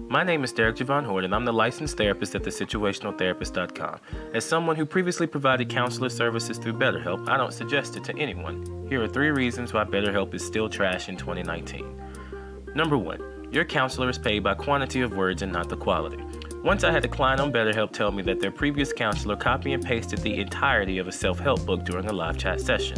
My name is Derek Javon Horde, and I'm the licensed therapist at thesituationaltherapist.com. As someone who previously provided counselor services through BetterHelp, I don't suggest it to anyone. Here are 3 reasons why BetterHelp is still trash in 2019. Number 1. Your counselor is paid by quantity of words and not the quality. Once I had a client on BetterHelp tell me that their previous counselor copy and pasted the entirety of a self-help book during a live chat session.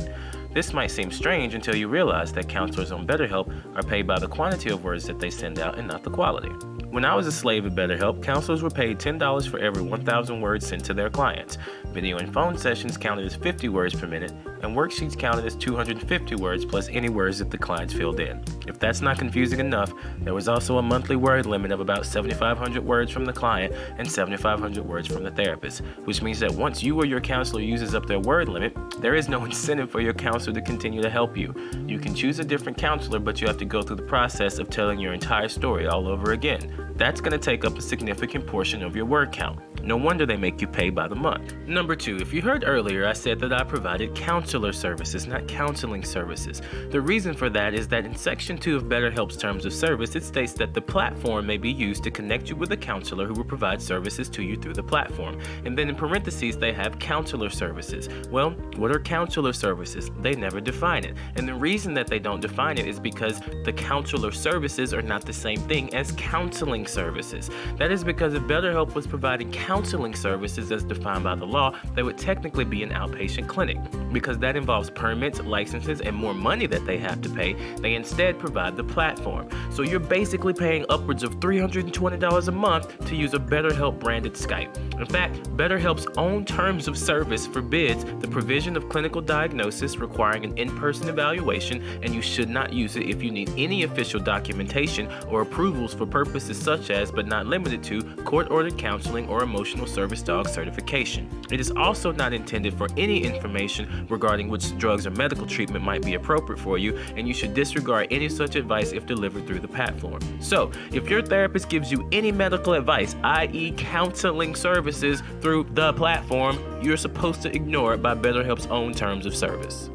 This might seem strange until you realize that counselors on BetterHelp are paid by the quantity of words that they send out and not the quality. When I was a slave at BetterHelp, counselors were paid $10 for every 1,000 words sent to their clients. Video and phone sessions counted as 50 words per minute, and worksheets counted as 250 words plus any words that the clients filled in. If that's not confusing enough, there was also a monthly word limit of about 7,500 words from the client and 7,500 words from the therapist, which means that once you or your counselor uses up their word limit, there is no incentive for your counselor to continue to help you. You can choose a different counselor, but you have to go through the process of telling your entire story all over again. That's going to take up a significant portion of your word count. No wonder they make you pay by the month. Number 2, if you heard earlier, I said that I provided counselor services, not counseling services. The reason for that is that in Section 2 of BetterHelp's Terms of Service, it states that the platform may be used to connect you with a counselor who will provide services to you through the platform. And then in parentheses, they have counselor services. Well, what are counselor services? They never define it. And the reason that they don't define it is because the counselor services are not the same thing as counseling services. That is because if BetterHelp was providing counseling services as defined by the law, they would technically be an outpatient clinic. Because that involves permits, licenses, and more money that they have to pay, they instead provide the platform. So you're basically paying upwards of $320 a month to use a BetterHelp branded Skype. In fact, BetterHelp's own terms of service forbids the provision of clinical diagnosis requiring an in-person evaluation, and you should not use it if you need any official documentation or approvals for purposes such as, but not limited to, court-ordered counseling or emotional service dog certification. It is also not intended for any information regarding which drugs or medical treatment might be appropriate for you, and you should disregard any such advice if delivered through the platform. So, if your therapist gives you any medical advice, i.e. counseling services through the platform, you're supposed to ignore it by BetterHelp's own terms of service.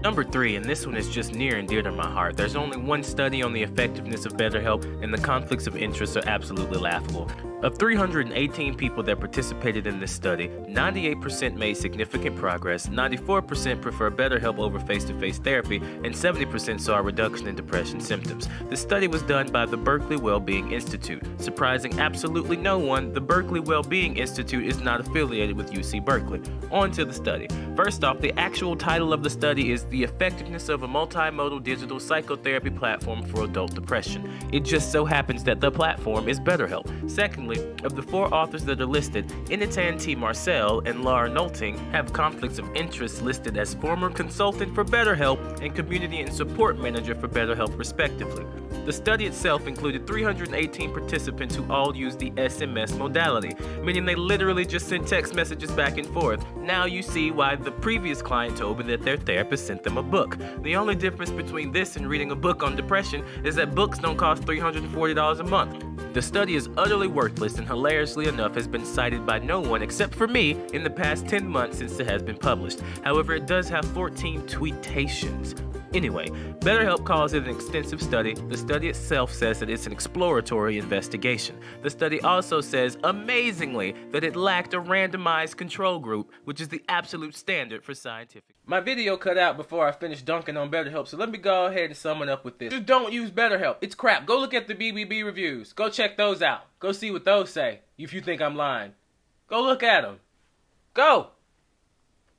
Number 3, and this one is just near and dear to my heart. There's only one study on the effectiveness of BetterHelp, and the conflicts of interest are absolutely laughable. Of 318 people that participated in this study, 98% made significant progress, 94% prefer BetterHelp over face-to-face therapy, and 70% saw a reduction in depression symptoms. The study was done by the Berkeley Wellbeing Institute. Surprising absolutely no one, the Berkeley Wellbeing Institute is not affiliated with UC Berkeley. On to the study. First off, the actual title of the study is The Effectiveness of a Multimodal Digital Psychotherapy Platform for Adult Depression. It just so happens that the platform is BetterHelp. Secondly, of the 4 authors that are listed, Initan T. Marcel and Laura Nolting have conflicts of interest listed as former consultant for BetterHelp and community and support manager for BetterHelp, respectively. The study itself included 318 participants who all used the SMS modality, meaning they literally just sent text messages back and forth. Now you see why the previous client told me that their therapist sent them a book. The only difference between this and reading a book on depression is that books don't cost $340 a month. The study is utterly worthless and hilariously enough has been cited by no one except for me in the past 10 months since it has been published. However, it does have 14 tweetations. Anyway, BetterHelp calls it an extensive study. The study itself says that it's an exploratory investigation. The study also says, amazingly, that it lacked a randomized control group, which is the absolute standard for scientific. My video cut out before I finished dunking on BetterHelp, so let me go ahead and sum it up with this. Just don't use BetterHelp. It's crap. Go look at the BBB reviews. Go check those out. Go see what those say, if you think I'm lying. Go look at them. Go!